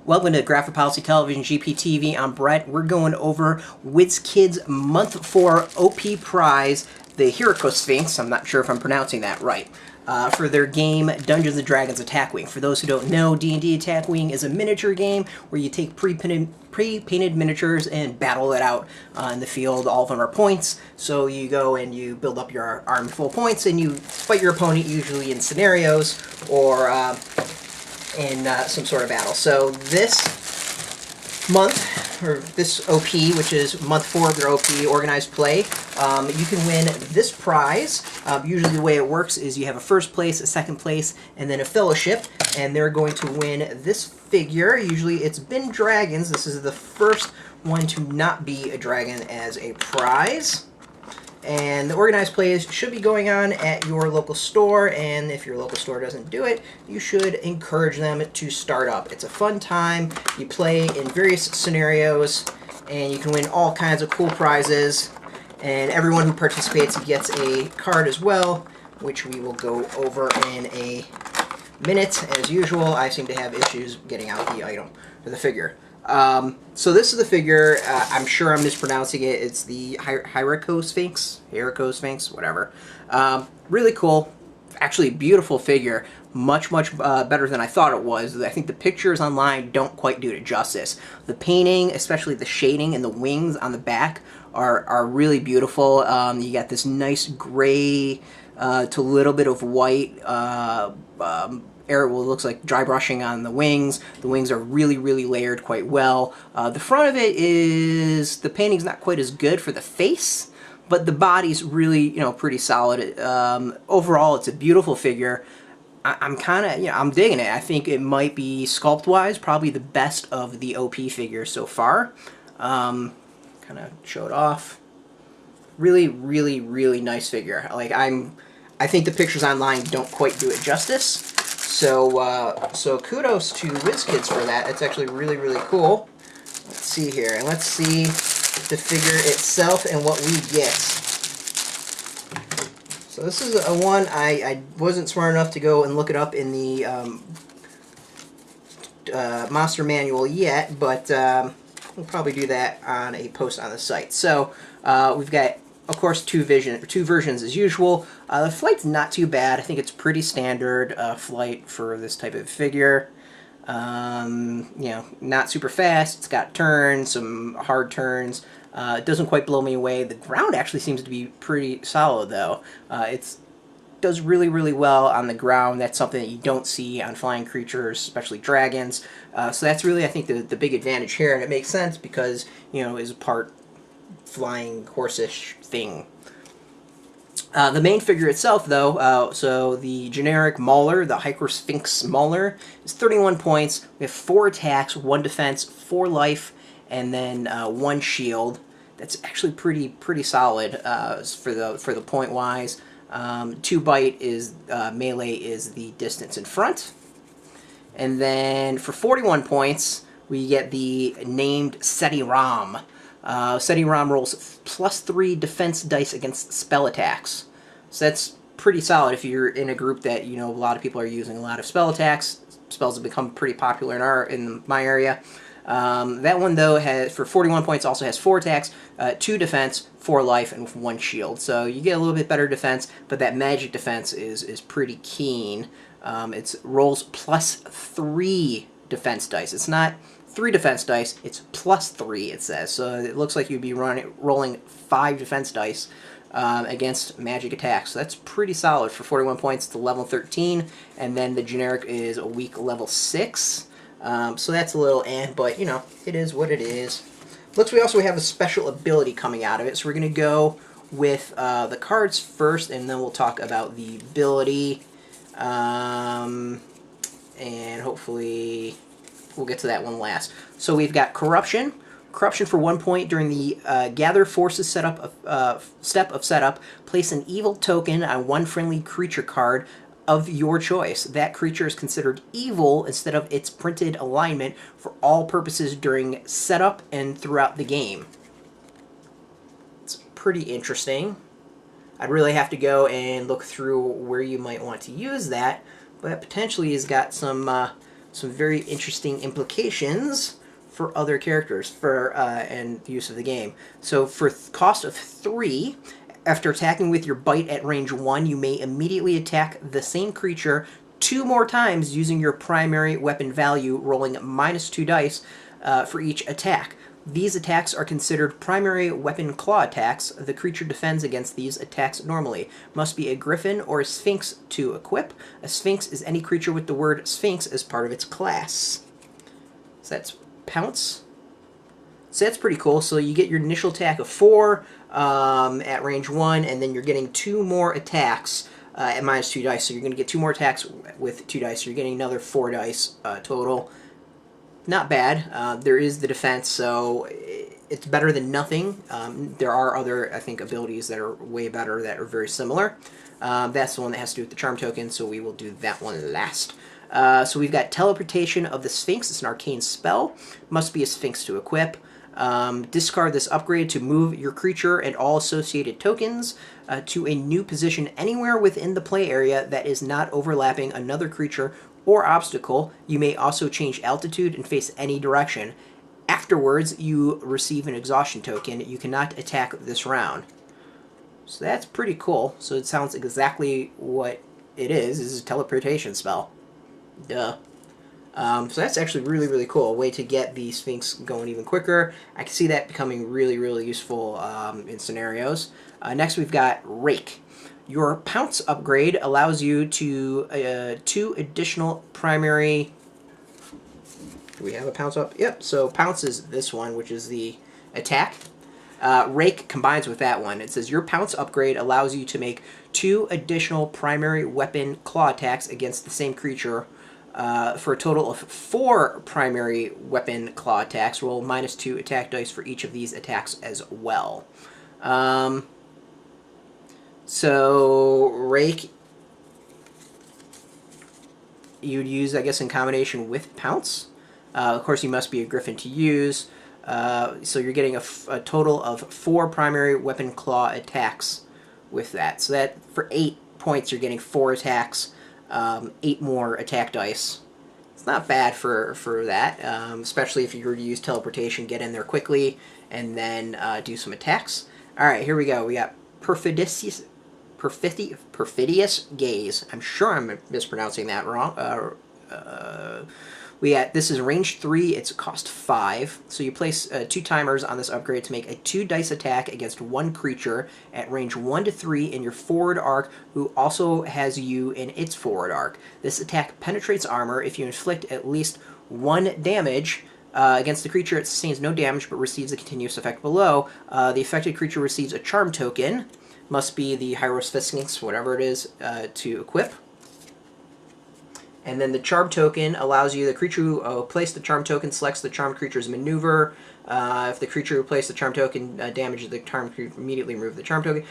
Welcome to Graphic Policy Television GPTV. I'm Brett. We're going over Wizkid's Month 4 OP prize, the Hieracosphinx. I'm not sure if I'm pronouncing that right. For their game Dungeons & Dragons Attack Wing. For those who don't know, D&D Attack Wing is a miniature game where you take pre-painted miniatures and battle it out in the field. All of them are points, so you go and you build up your army full of points and you fight your opponent, usually in scenarios or in some sort of battle. So this month, or this OP, which is month 4 of their OP organized play, you can win this prize. Usually the way it works is you have a first place, a second place, and then a fellowship, and they're going to win this figure. Usually it's been dragons. This is the first one to not be a dragon as a prize. And the organized plays should be going on at your local store, and if your local store doesn't do it, you should encourage them to start up. It's a fun time. You play in various scenarios, and you can win all kinds of cool prizes. And everyone who participates gets a card as well, which we will go over in a minute. As usual, I seem to have issues getting out the item, or the figure. So this is the figure. I'm sure I'm mispronouncing it. It's the Hieracosphinx, whatever. Really cool. Actually, beautiful figure. Much better than I thought it was. I think the pictures online don't quite do it justice. The painting, especially the shading and the wings on the back, are really beautiful. You got this nice gray to a little bit of white looks like dry brushing on the wings. The wings are really layered quite well. The front of it is, the painting's not quite as good for the face, but the body's really, pretty solid. Overall, it's a beautiful figure. I'm kind of, I'm digging it. I think it might be, sculpt-wise, probably the best of the OP figures so far. Kind of show it off. Really nice figure. Like, I think the pictures online don't quite do it justice. So kudos to Wizkid for that. It's actually really cool. Let's see here, and let's see the figure itself and what we get. So this is a one I wasn't smart enough to go and look it up in the monster manual yet, but we'll probably do that on a post on the site. So we've got, of course, two versions as usual. The flight's not too bad. I think it's pretty standard flight for this type of figure. Not super fast. It's got turns, some hard turns. It doesn't quite blow me away. The ground actually seems to be pretty solid, though. It does really well on the ground. That's something that you don't see on flying creatures, especially dragons. So that's really, I think, the big advantage here, and it makes sense because, is a part flying horse-ish thing. The main figure itself, though, so the generic Mauler, the Hieracosphinx Mauler, is 31 points. We have 4 attacks, 1 defense, 4 life, and then 1 shield. That's actually pretty solid for the point wise. 2 bite is melee is the distance in front, and then for 41 points we get the named Seti Ram. Seti Ram rolls +3 defense dice against spell attacks. So that's pretty solid if you're in a group that, a lot of people are using a lot of spell attacks. Spells have become pretty popular in my area. That one, though, for 41 points, also has 4 attacks, 2 defense, 4 life, and 1 shield. So you get a little bit better defense, but that magic defense is pretty keen. It rolls +3 defense dice. It's not 3 defense dice, it's +3, it says. So it looks like you'd be rolling 5 defense dice against magic attacks. So that's pretty solid for 41 points to level 13, and then the generic is a weak level 6. So that's a little but, it is what it is. Looks we also have a special ability coming out of it, so we're going to go with the cards first, and then we'll talk about the ability, and hopefully we'll get to that one last. So we've got Corruption. Corruption for 1 point during the Gather Forces step of setup. Place an evil token on 1 friendly creature card of your choice. That creature is considered evil instead of its printed alignment for all purposes during setup and throughout the game. It's pretty interesting. I'd really have to go and look through where you might want to use that, but potentially has got some some very interesting implications for other characters and the use of the game. So for cost of 3, after attacking with your bite at range 1, you may immediately attack the same creature 2 more times using your primary weapon value, rolling -2 dice for each attack. These attacks are considered primary weapon claw attacks. The creature defends against these attacks normally. Must be a griffin or a sphinx to equip. A sphinx is any creature with the word sphinx as part of its class. So that's pounce. So that's pretty cool. So you get your initial attack of 4 at range 1, and then you're getting 2 more attacks at -2 dice. So you're going to get 2 more attacks with 2 dice. So you're getting another 4 dice total. Not bad. There is the defense, so it's better than nothing. There are other, I think, abilities that are way better that are very similar. That's the one that has to do with the charm token, so we will do that one last. So we've got Teleportation of the Sphinx. It's an arcane spell. Must be a Sphinx to equip. Discard this upgrade to move your creature and all associated tokens to a new position anywhere within the play area that is not overlapping another creature or obstacle. You may also change altitude and face any direction. Afterwards, you receive an exhaustion token. You cannot attack this round. So that's pretty cool. So it sounds exactly what it is. This is a teleportation spell. Duh. So that's actually really, really cool. A way to get the Sphinx going even quicker. I can see that becoming really, really useful in scenarios. Next, we've got Rake. Your Pounce upgrade allows you to 2 additional primary... Do we have a Pounce up? Yep, so Pounce is this one, which is the attack. Rake combines with that one. It says your Pounce upgrade allows you to make 2 additional primary weapon claw attacks against the same creature for a total of 4 primary weapon claw attacks. Roll -2 attack dice for each of these attacks as well. So, Rake, you'd use, I guess, in combination with Pounce. Of course, you must be a griffin to use. So you're getting a total of 4 primary weapon claw attacks with that. So that, for 8 points, you're getting 4 attacks, 8 more attack dice. It's not bad for that, especially if you were to use teleportation, get in there quickly, and then do some attacks. Alright, here we go. We got Perfidious Gaze. I'm sure I'm mispronouncing that wrong. This is range 3, it's cost 5. So you place 2 timers on this upgrade to make a 2 dice attack against 1 creature at range 1 to 3 in your forward arc, who also has you in its forward arc. This attack penetrates armor. If you inflict at least 1 damage against the creature, it sustains no damage but receives a continuous effect below. The affected creature receives a charm token. Must be the Hieracosphinx, whatever it is, to equip. And then the charm token allows you, the creature who placed the charm token selects the charmed creature's maneuver. If the creature who placed the charm token damages the charmed creature, immediately remove the charm token.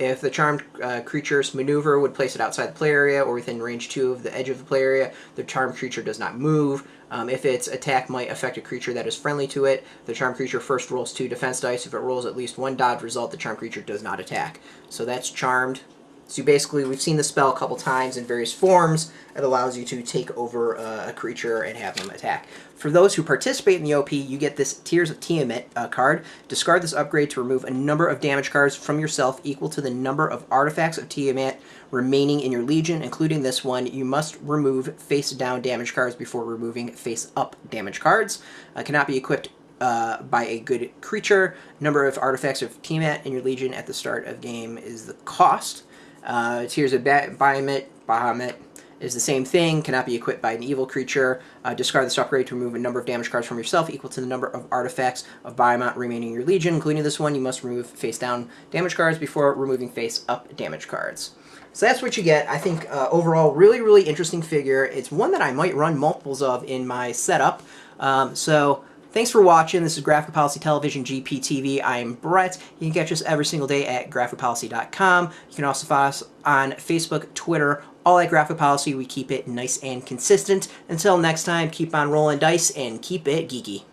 If the charmed creature's maneuver would place it outside the play area or within range 2 of the edge of the play area, the charmed creature does not move. If its attack might affect a creature that is friendly to it, the charmed creature first rolls 2 defense dice. If it rolls at least 1 dodge result, the charmed creature does not attack. So that's charmed. So basically, we've seen the spell a couple times in various forms. It allows you to take over a creature and have them attack. For those who participate in the OP, you get this Tears of Tiamat card. Discard this upgrade to remove a number of damage cards from yourself equal to the number of artifacts of Tiamat remaining in your Legion, including this one. You must remove face-down damage cards before removing face-up damage cards. Cannot be equipped by a good creature. Number of artifacts of Tiamat in your Legion at the start of game is the cost. Tears of Bahamut is the same thing, cannot be equipped by an evil creature. Discard this upgrade to remove a number of damage cards from yourself equal to the number of artifacts of Bahamut remaining in your Legion, including this one. You must remove face-down damage cards before removing face-up damage cards. So that's what you get. I think overall, really, really interesting figure. It's one that I might run multiples of in my setup. So thanks for watching. This is Graphic Policy Television GPTV. I am Brett. You can catch us every single day at graphicpolicy.com. You can also follow us on Facebook, Twitter, all at Graphic Policy. We keep it nice and consistent. Until next time, keep on rolling dice and keep it geeky.